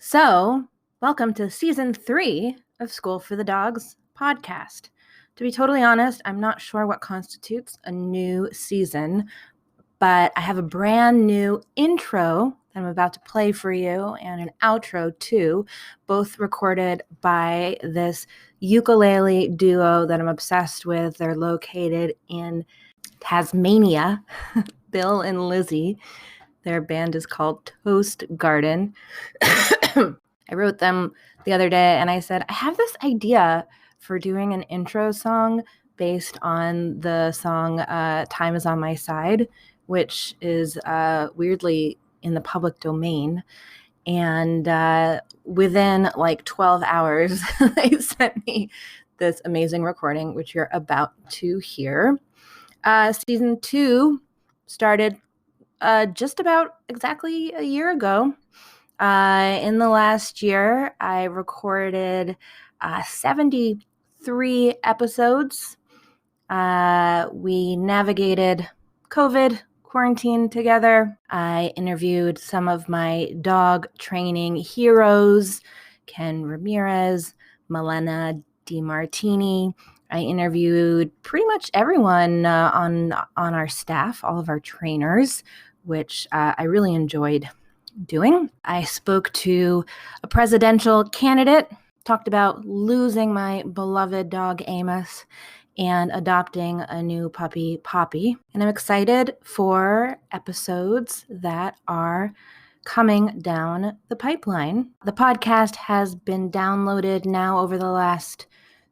So, welcome to season 3 of School for the Dogs podcast. To be totally honest, I'm not sure what constitutes a new season, but I have a brand new intro that I'm about to play for you and an outro too, both recorded by this ukulele duo that I'm obsessed with. They're located in Tasmania, Bill and Lizzie. Their band is called Toast Garden. I wrote them the other day and I said, I have this idea for doing an intro song based on the song Time Is On My Side, which is weirdly in the public domain. And within like 12 hours, they sent me this amazing recording, which you're about to hear. Season 2 started just about exactly a year ago. In the last year, I recorded 73 episodes. We navigated COVID quarantine together. I interviewed some of my dog training heroes, Ken Ramirez, Milena DiMartini. I interviewed pretty much everyone on our staff, all of our trainers, which I really enjoyed doing. I spoke to a presidential candidate, talked about losing my beloved dog Amos and adopting a new puppy, Poppy. And I'm excited for episodes that are coming down the pipeline. The podcast has been downloaded now over the last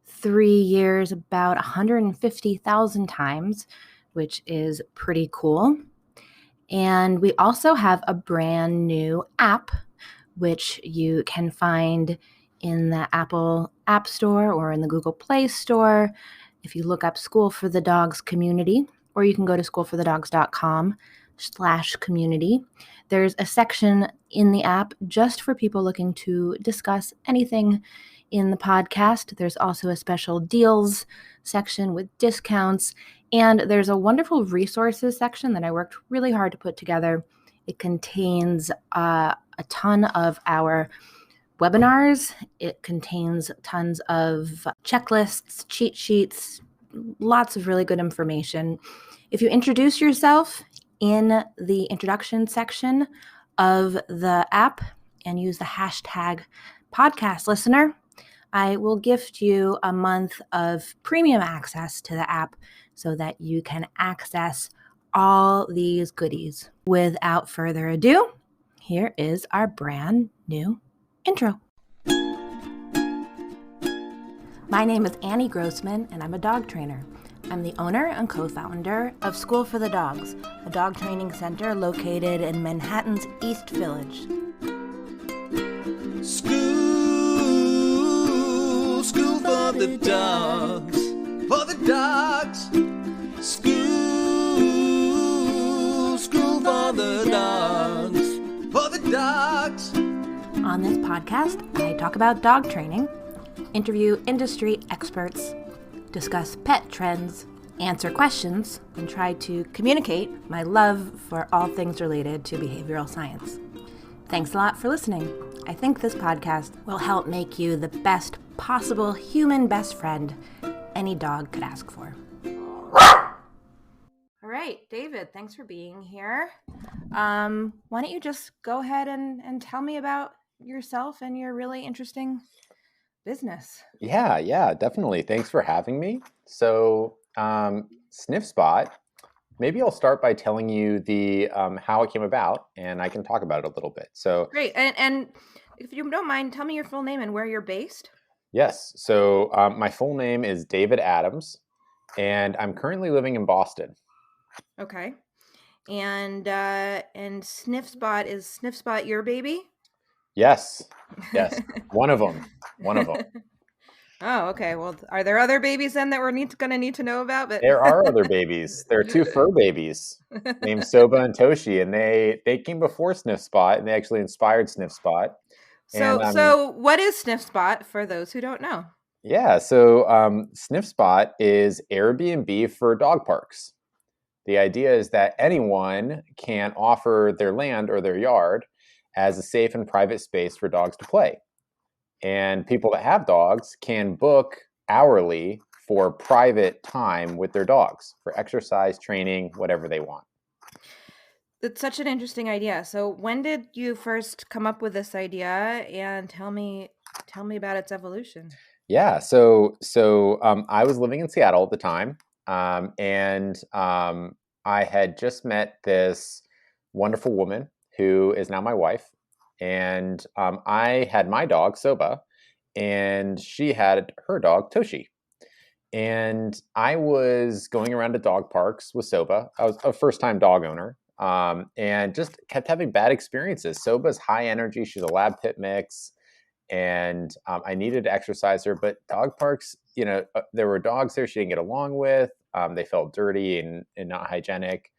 3 years about 150,000 times, which is pretty cool. And we also have a brand new app, which you can find in the Apple App Store or in the Google Play Store. If you look up School for the Dogs Community, or you can go to schoolforthedogs.com/community. There's a section in the app just for people looking to discuss anything in the podcast. There's also a special deals section with discounts. And there's a wonderful resources section that I worked really hard to put together. It contains a ton of our webinars. It contains tons of checklists, cheat sheets, lots of really good information. If you introduce yourself in the introduction section of the app and use the hashtag podcast listener, I will gift you a month of premium access to the app so that you can access all these goodies. Without further ado, here is our brand new intro. My name is Annie Grossman, and I'm a dog trainer. I'm the owner and co-founder of School for the Dogs, a dog training center located in Manhattan's East Village. School for the dogs, for the dogs. School for the dogs, for the dogs. On this podcast, I talk about dog training, interview industry experts, discuss pet trends, answer questions, and try to communicate my love for all things related to behavioral science. Thanks a lot for listening. I think this podcast will help make you the best possible human best friend any dog could ask for. All right, David, thanks for being here. Why don't you just go ahead and tell me about yourself and your really interesting business? Yeah, definitely. Thanks for having me. So, Sniff Spot, maybe I'll start by telling you the how it came about, and I can talk about it a little bit. So great, and if you don't mind, tell me your full name and where you're based. Yes. So my full name is David Adams, and I'm currently living in Boston. Okay. And Sniff Spot, is Sniff Spot your baby? Yes. One of them. Oh, okay. Well, are there other babies then that we're going to need to know about? But there are other babies. There are 2 fur babies named Soba and Toshi, and they came before Sniff Spot, and they actually inspired Sniff Spot. So what is Sniff Spot for those who don't know? Yeah, so Sniff Spot is Airbnb for dog parks. The idea is that anyone can offer their land or their yard as a safe and private space for dogs to play. And people that have dogs can book hourly for private time with their dogs for exercise, training, whatever they want. It's such an interesting idea. So when did you first come up with this idea? And tell me about its evolution. Yeah, so I was living in Seattle at the time, and I had just met this wonderful woman who is now my wife, and I had my dog Soba, and she had her dog Toshi. And I was going around to dog parks with Soba. I was a first-time dog owner, and just kept having bad experiences. Soba's high energy; she's a lab pit mix, and I needed to exercise her. But dog parks, there were dogs there she didn't get along with. They felt dirty and not hygienic.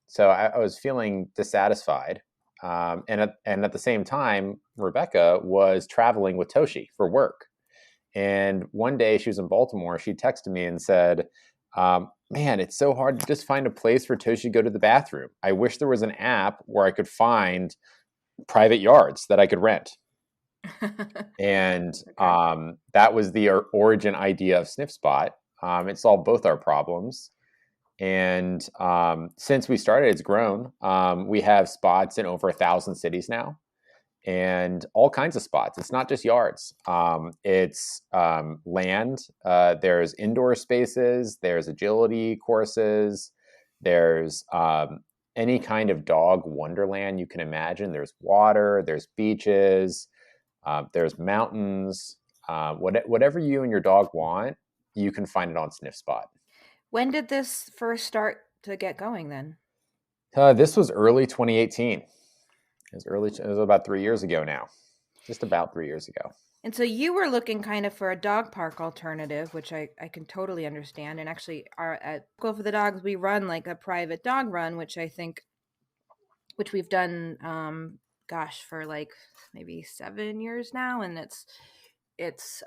So I was feeling dissatisfied. And at the same time, Rebecca was traveling with Toshi for work. And one day she was in Baltimore. She texted me and said, "Man, it's so hard to just find a place for Toshi to go to the bathroom. I wish there was an app where I could find private yards that I could rent." And that was the origin idea of Sniff Spot. It solved both our problems. And since we started, it's grown. We have spots in over 1,000 cities now, and all kinds of spots. It's not just yards. It's land. There's indoor spaces. There's agility courses. There's any kind of dog wonderland you can imagine. There's water. There's beaches. There's mountains. Whatever you and your dog want, you can find it on Sniff Spot. When did this first start to get going then? This was early 2018. It was about 3 years ago now. Just about 3 years ago. And so you were looking kind of for a dog park alternative, which I can totally understand. And actually, at Go for the Dogs, we run like a private dog run, which we've done, for like maybe 7 years now. And it's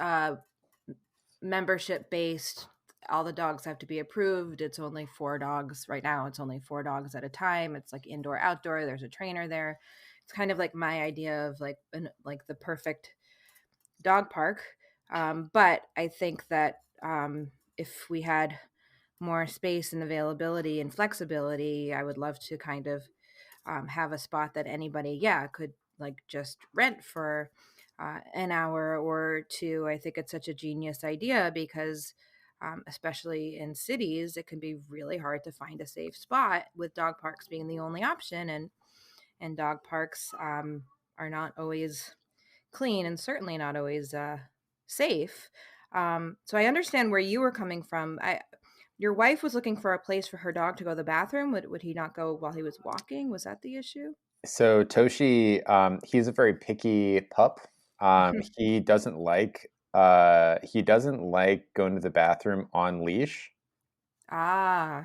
membership based. All the dogs have to be approved. It's only 4 dogs right now. It's only 4 dogs at a time. It's like indoor, outdoor. There's a trainer there. It's kind of like my idea of like the perfect dog park. But I think that if we had more space and availability and flexibility, I would love to kind of have a spot that anybody, could like just rent for an hour or two. I think it's such a genius idea because especially in cities, it can be really hard to find a safe spot with dog parks being the only option. And dog parks are not always clean and certainly not always safe. So I understand where you were coming from. Your wife was looking for a place for her dog to go to the bathroom. Would he not go while he was walking? Was that the issue? So Toshi, he's a very picky pup. He doesn't like going to the bathroom on leash. Ah.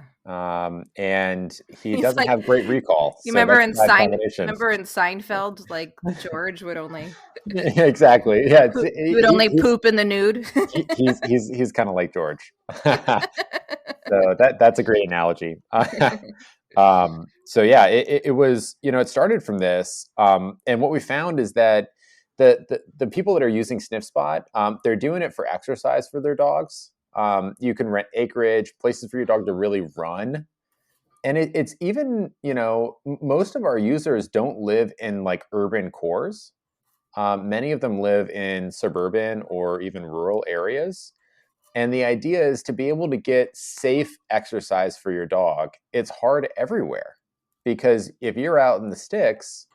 And he He's doesn't like, have great recall. you So remember that's a bad combination. remember in Seinfeld, like George would only Exactly. Yeah, he would only poop in the nude. he's kind of like George. So that's a great analogy. So yeah, it was, it started from this. And what we found is that the people that are using Sniff Spot, they're doing it for exercise for their dogs. You can rent acreage, places for your dog to really run. And it's even, most of our users don't live in like urban cores. Many of them live in suburban or even rural areas. And the idea is to be able to get safe exercise for your dog. It's hard everywhere because if you're out in the sticks,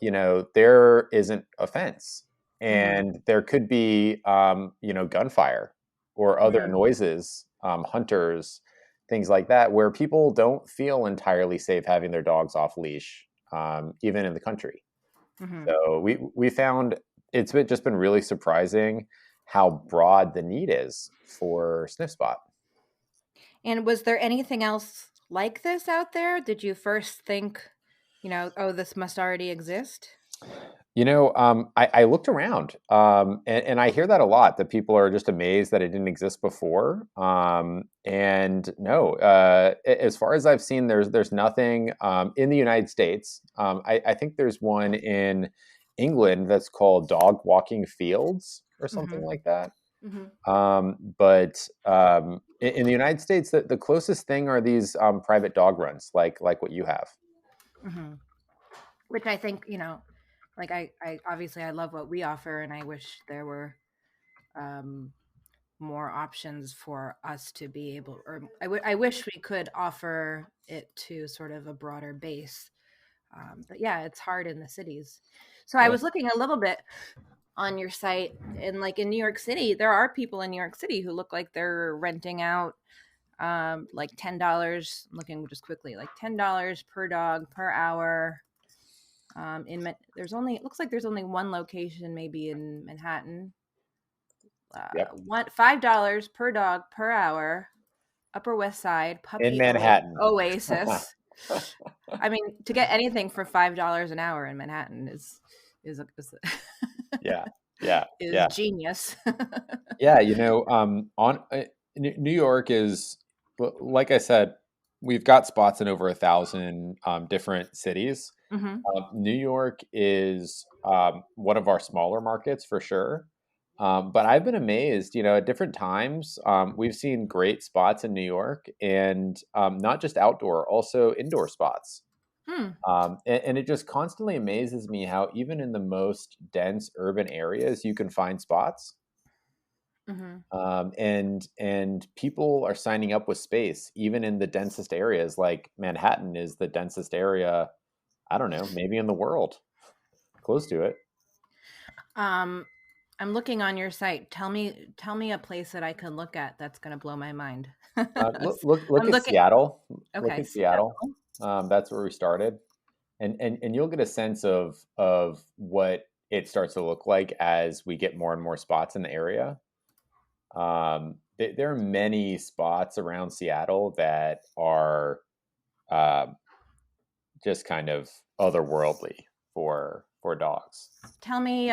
there isn't a fence and there could be, gunfire or other noises, hunters, things like that, where people don't feel entirely safe having their dogs off leash, even in the country. So we found it's just been really surprising how broad the need is for Sniff Spot. And was there anything else like this out there? Did you first think, oh, this must already exist? I looked around, and I hear that a lot, that people are just amazed that it didn't exist before. And no, as far as I've seen, there's nothing in the United States. I think there's one in England that's called dog walking fields or something Mm-hmm. like that. Mm-hmm. But in the United States, the closest thing are these private dog runs, like what you have. Mm-hmm. Which I think, like I obviously I love what we offer, and I wish there were um, more options for us to be able, or I wish we could offer it to sort of a broader base. But yeah, it's hard in the cities. So I Yeah. was looking a little bit on your site, and like in New York City, there are people in New York City who look like they're renting out like $10. I'm looking just quickly, like $10 per dog per hour. There's only, it looks like there's only one location maybe in Manhattan. Yep. $5 per dog per hour, Upper West Side, In Puppy Manhattan. Oasis. I mean, to get anything for $5 an hour in Manhattan is Yeah. Yeah. is Yeah. genius. Yeah, on New York is, like I said, we've got spots in over 1,000 different cities. Hmm. New York is one of our smaller markets for sure. But I've been amazed, at different times. We've seen great spots in New York, and not just outdoor, also indoor spots. Hmm. And it just constantly amazes me how even in the most dense urban areas, you can find spots. Hmm. And people are signing up with space, even in the densest areas. Like Manhattan is the densest area, I don't know, maybe in the world, close to it. Um, I'm looking on your site. Tell me a place that I can look at that's going to blow my mind. Look I'm at looking. Seattle. Look Okay, at Seattle. Seattle. That's where we started, and you'll get a sense of what it starts to look like as we get more and more spots in the area. There are many spots around Seattle that are um, just kind of otherworldly for dogs. Tell me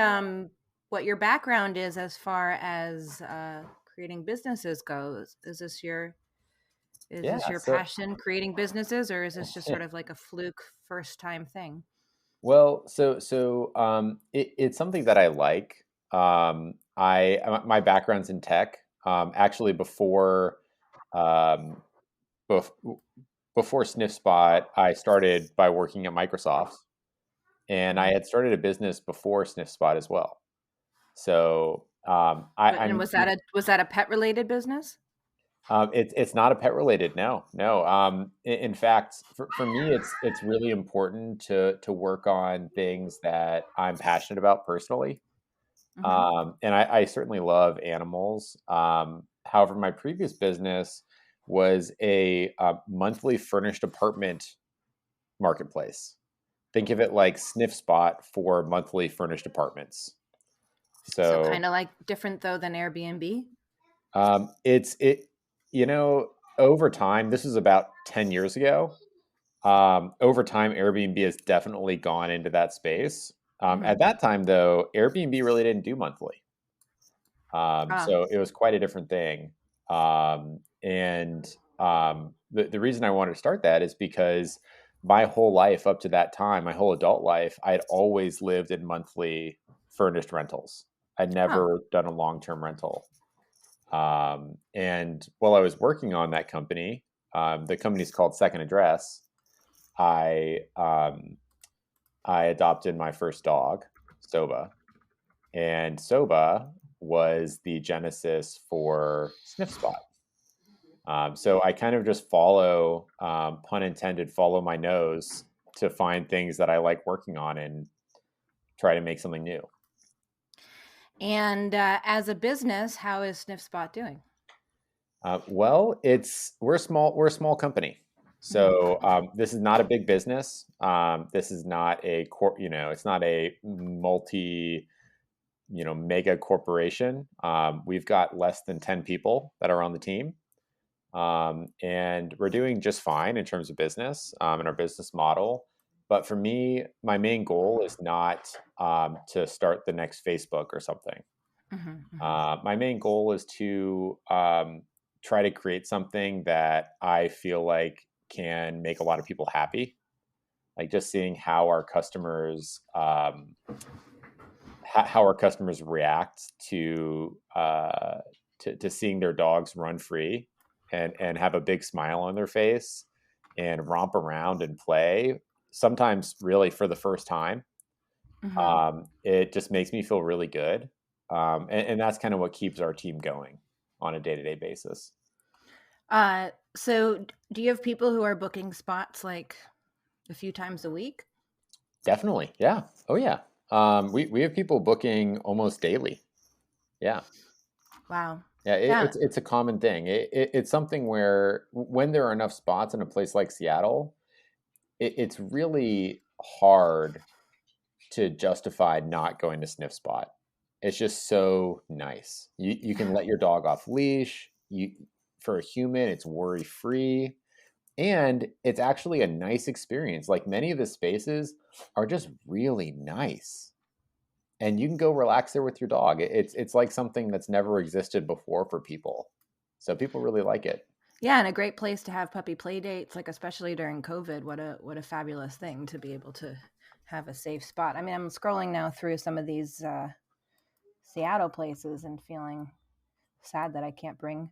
what your background is as far as creating businesses goes. Is Yeah. this your So, passion, creating businesses, or is this just sort of like a fluke first time thing? well, it's something that I like. My background's in tech. Actually, um, bef- before Sniff Spot, I started by working at Microsoft, and I Mhm. had started a business before Sniff Spot as well. So And was that a pet related business? it's not a pet related. No, no. In fact, for me, it's really important to work on things that I'm passionate about personally. Hmm. And I certainly love animals. However, my previous business was a monthly furnished apartment marketplace. Think of it like Sniff Spot for monthly furnished apartments. So So kind of like different though than Airbnb. it's it you know over time, this was about 10 years ago. Over time, Airbnb has definitely gone into that space. At Hmm. that time, though, Airbnb really didn't do monthly. Ah, So it was quite a different thing. And the reason I wanted to start that is because my whole life up to that time, my whole adult life, I'd always lived in monthly furnished rentals. I'd oh, never done a long term rental. And while I was working on that company, the company's called Second Address. I I adopted my first dog, Soba, and Soba was the genesis for Sniff Spot. So I kind of just follow, pun intended, follow my nose to find things that I like working on and try to make something new. and as a business, how is Sniff Spot doing? Well, we're a small company, Hmm. so this is not a big business. This is not it's not a multi mega corporation. We've got less than 10 people that are on the team. And we're doing just fine in terms of business and our business model. But for me, my main goal is not to start the next Facebook or something. My main goal is to try to create something that I feel like can make a lot of people happy. Like just seeing how our customers how our customers react to seeing their dogs run free and have a big smile on their face and romp around and play. Sometimes, really, for the first time, it just makes me feel really good, and that's kind of what keeps our team going on a day-to-day basis. So do you have people who are booking spots like a few times a week? Definitely, yeah. Oh yeah. We have people booking almost daily. Yeah. Wow. Yeah, Yeah. it's a common thing. It's something where when there are enough spots in a place like Seattle, it's really hard to justify not going to Sniff Spot. It's just so nice. You can let your dog off leash. For a human, it's worry free, and it's actually a nice experience. Like many of the spaces are just really nice, and you can go relax there with your dog. It's like something that's never existed before for people, so people really like it. Yeah, and a great place to have puppy play dates, like especially during COVID. What a fabulous thing to be able to have a safe spot. I mean, I'm scrolling now through some of these Seattle places and feeling sad that I can't bring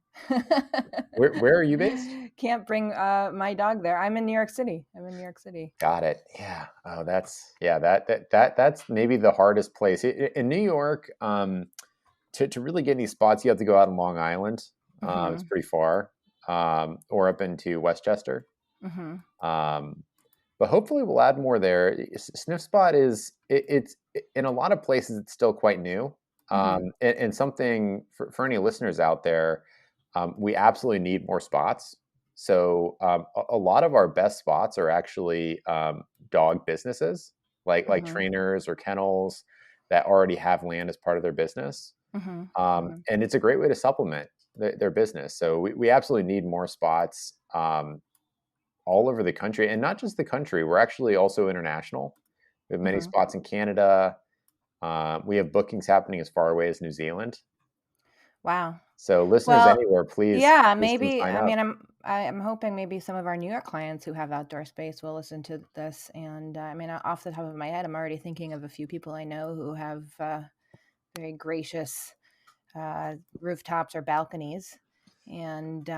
Where are you based? can't bring my dog there. I'm in New York City. I'm in New York City. Got it. Yeah. Oh, that's maybe the hardest place in New York. To really get any spots, you have to go out on Long Island. It's pretty far, or up into Westchester. But hopefully, we'll add more there. Sniff Spot it's in a lot of places. It's still quite new, and something for any listeners out there. We absolutely need more spots. So a lot of our best spots are actually dog businesses, like trainers or kennels that already have land as part of their business. And it's a great way to supplement their business. So we absolutely need more spots all over the country, and not just the country. We're actually also international. We have many spots in Canada. We have bookings happening as far away as New Zealand. Wow. So listeners Well, anywhere, please yeah, come maybe. sign I up. mean, I'm hoping maybe some of our New York clients who have outdoor space will listen to this. And I mean, off the top of my head, I'm already thinking of a few people I know who have very gracious rooftops or balconies, and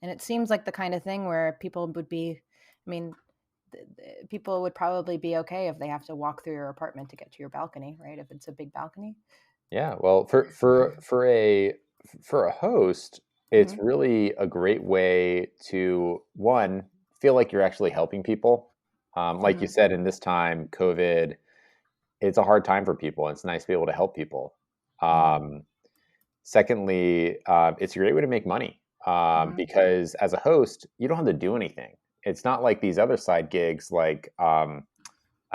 it seems like the kind of thing where people would be. I mean, people would probably be okay if they have to walk through your apartment to get to your balcony, right? If it's a big balcony. Yeah, well, for a host, it's really a great way to, one, feel like you're actually helping people. Like you said, in this time, COVID, it's a hard time for people. It's nice to be able to help people. Secondly, it's a great way to make money because as a host, you don't have to do anything. It's not like these other side gigs like, I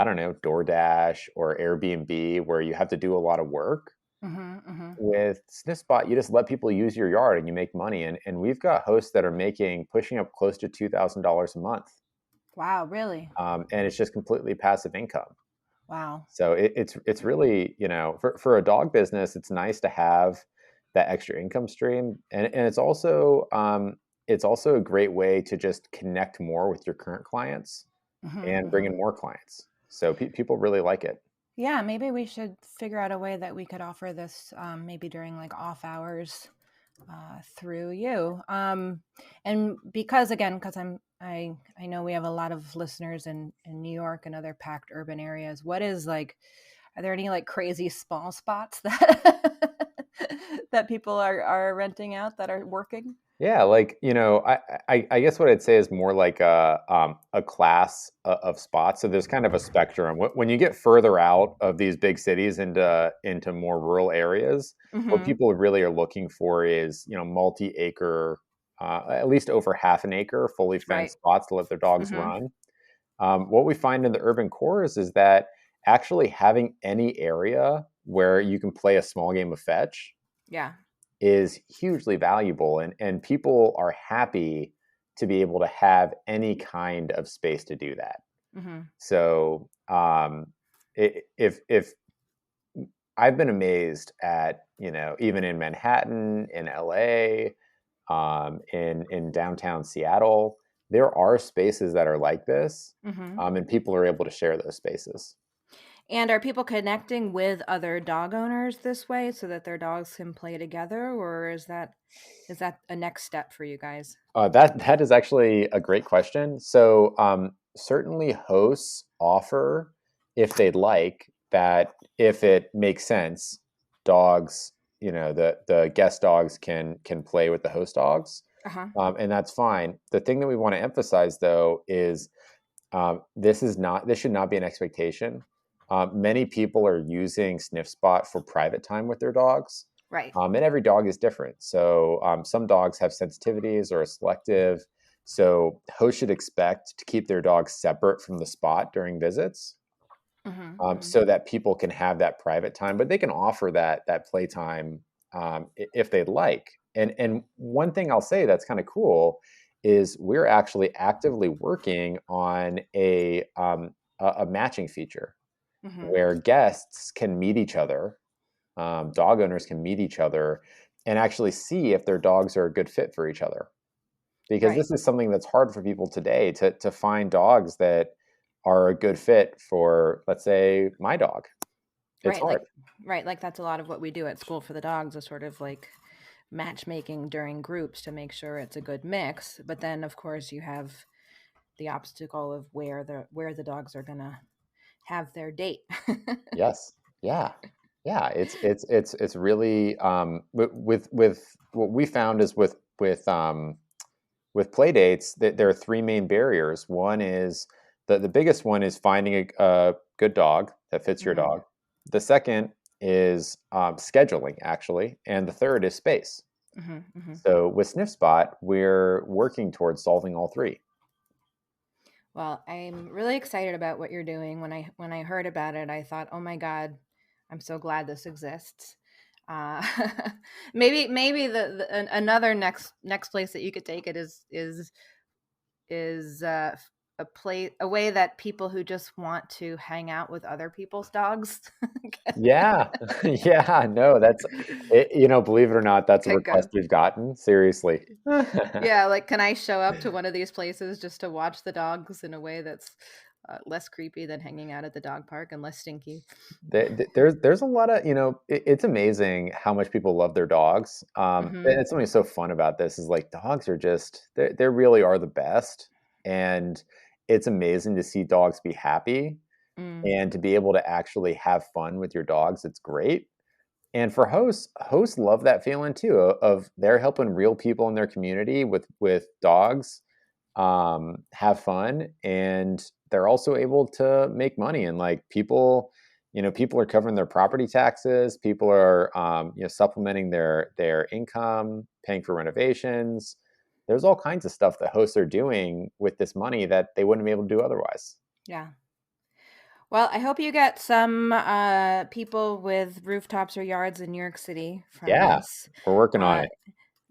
don't know, DoorDash or Airbnb, where you have to do a lot of work. With Sniff Spot, you just let people use your yard and you make money. And we've got hosts that are pushing up close to $2,000 a month. Wow, really? And it's just completely passive income. Wow. So it's really, for a dog business, it's nice to have that extra income stream. And it's also a great way to just connect more with your current clients and bring in more clients. So people really like it. Yeah, maybe we should figure out a way that we could offer this maybe during like off hours through you. And because I know we have a lot of listeners in New York and other packed urban areas. What is like, are there any like crazy small spots that that people are renting out that are working? Yeah, I guess what I'd say is more like a class of spots. So there's kind of a spectrum. When you get further out of these big cities into more rural areas, what people really are looking for is multi-acre, at least over half an acre, fully fenced spots to let their dogs run. What we find in the urban cores is that actually having any area where you can play a small game of fetch Yeah. is hugely valuable, and people are happy to be able to have any kind of space to do that. Mm-hmm. So if I've been amazed at, even in Manhattan, in LA, in downtown Seattle, there are spaces that are like this, Mm-hmm. and people are able to share those spaces. And are people connecting with other dog owners this way so that their dogs can play together, or is that a next step for you guys? That is actually a great question. So certainly hosts offer, if they'd like, that if it makes sense, dogs, the guest dogs can play with the host dogs, Uh-huh. and that's fine. The thing that we want to emphasize though is this should not be an expectation. Many people are using Sniff Spot for private time with their dogs. Right. And every dog is different. So some dogs have sensitivities or are selective. So hosts should expect to keep their dogs separate from the spot during visits, Mm-hmm. Mm-hmm. so that people can have that private time. But they can offer that playtime if they'd like. And one thing I'll say that's kind of cool is we're actually actively working on a matching feature Mm-hmm. where guests can meet each other, dog owners can meet each other and actually see if their dogs are a good fit for each other. Because Right. this is something that's hard for people today to find dogs that are a good fit for, let's say, my dog. It's Right. hard. Like that's a lot of what we do at school for the dogs is sort of like matchmaking during groups to make sure it's a good mix. But then of course you have the obstacle of where the dogs are gonna have their date. Yes. Yeah. Yeah. It's really with what we found is with play dates that there are three main barriers. One is the biggest one is finding a good dog that fits your Mm-hmm. dog. The second is scheduling, actually, and the third is space. Mm-hmm. Mm-hmm. So with Sniff Spot, we're working towards solving all three. Well, I'm really excited about what you're doing. When I heard about it, I thought, "Oh my God, I'm so glad this exists." Uh, maybe another next place that you could take it is a way that people who just want to hang out with other people's dogs Yeah, yeah, no, that's it, believe it or not, that's a could request go. we've gotten. Seriously. Yeah, like can I show up to one of these places just to watch the dogs in a way that's less creepy than hanging out at the dog park and less stinky? There's a lot of, it's amazing how much people love their dogs. Mm-hmm. And it's something so fun about this is like dogs are just they really are the best, and it's amazing to see dogs be happy Mm. and to be able to actually have fun with your dogs. It's great. And for hosts love that feeling too of they're helping real people in their community with dogs have fun, and they're also able to make money. And like people are covering their property taxes, people are supplementing their income, paying for renovations. There's all kinds of stuff that hosts are doing with this money that they wouldn't be able to do otherwise. Yeah. Well, I hope you get some people with rooftops or yards in New York City from Yeah, this. we're working on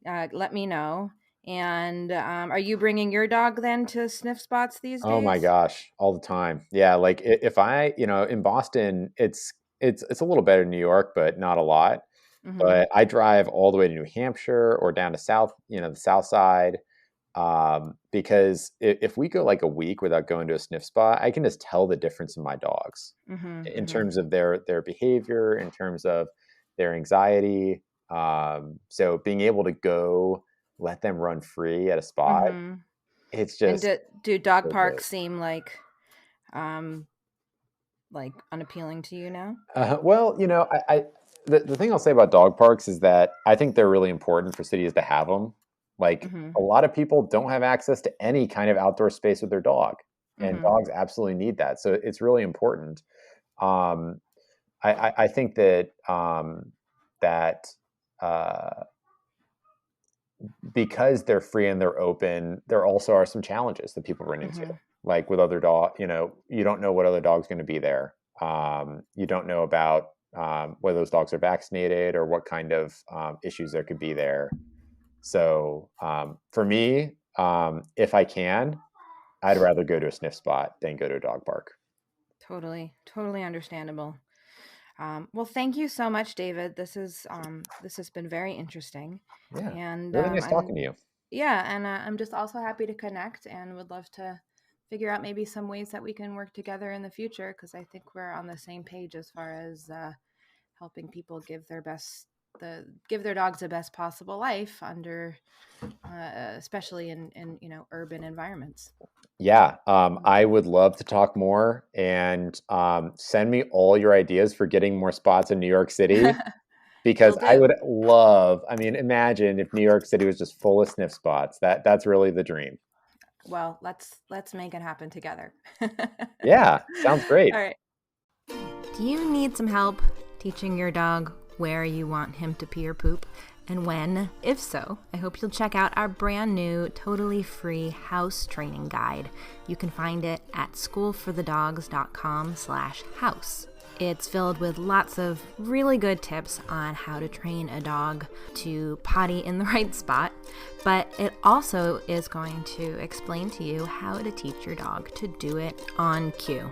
Uh, it. let me know. And are you bringing your dog then to sniff spots these Oh my days? gosh, all the time. Yeah, like if I, in Boston, it's a little better than New York, but not a lot. Mm-hmm. But I drive all the way to New Hampshire or down to the South Side, because if we go like a week without going to a sniff spot, I can just tell the difference in my dogs Mm-hmm. in Mm-hmm. terms of their behavior, in terms of their anxiety. So being able to go let them run free at a spot, Mm-hmm. it's And just do dog so great. parks seem um like unappealing to you now? Well, the thing I'll say about dog parks is that I think they're really important for cities to have them. Like Mm-hmm. a lot of people don't have access to any kind of outdoor space with their dog, and Mm-hmm. dogs absolutely need that. So it's really important. Um, I think that uh, because they're free and they're open, there also are some challenges that people run into. Mm-hmm. Like with other dog, you don't know what other dog's going to be there. You don't know about whether those dogs are vaccinated or what kind of issues there could be there. So for me, if I can, I'd rather go to a sniff spot than go to a dog park. Totally understandable. Well, thank you so much, David. This has been very interesting. Yeah. And Really nice talking to you. I'm just also happy to connect and would love to figure out maybe some ways that we can work together in the future, because I think we're on the same page as far as helping people give their dogs the best possible life under especially in urban environments. Yeah, I would love to talk more, and send me all your ideas for getting more spots in New York City, because Will I do. would love, I mean, imagine if New York City was just full of sniff spots. That's really the dream. Well, let's make it happen together. Yeah, sounds great. All right. Do you need some help teaching your dog where you want him to pee or poop and when? If so, I hope you'll check out our brand new, totally free house training guide. You can find it at schoolforthedogs.com/house. It's filled with lots of really good tips on how to train a dog to potty in the right spot, but it also is going to explain to you how to teach your dog to do it on cue.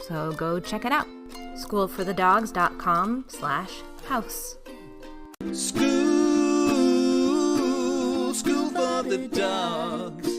So go check it out. schoolforthedogs.com/house. School for the dogs.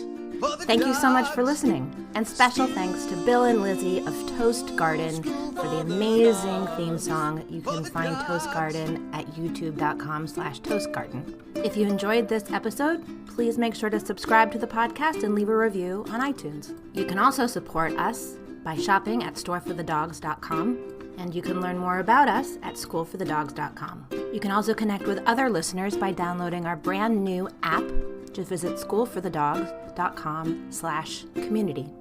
Thank you so much for listening, and special thanks to Bill and Lizzie of Toast Garden for the amazing theme song. You can find Toast Garden at youtube.com/toastgarden. If you enjoyed this episode, please make sure to subscribe to the podcast and leave a review on iTunes. You can also support us by shopping at storeforthedogs.com, and you can learn more about us at schoolforthedogs.com. You can also connect with other listeners by downloading our brand new app. Just visit schoolforthedogs.com/community.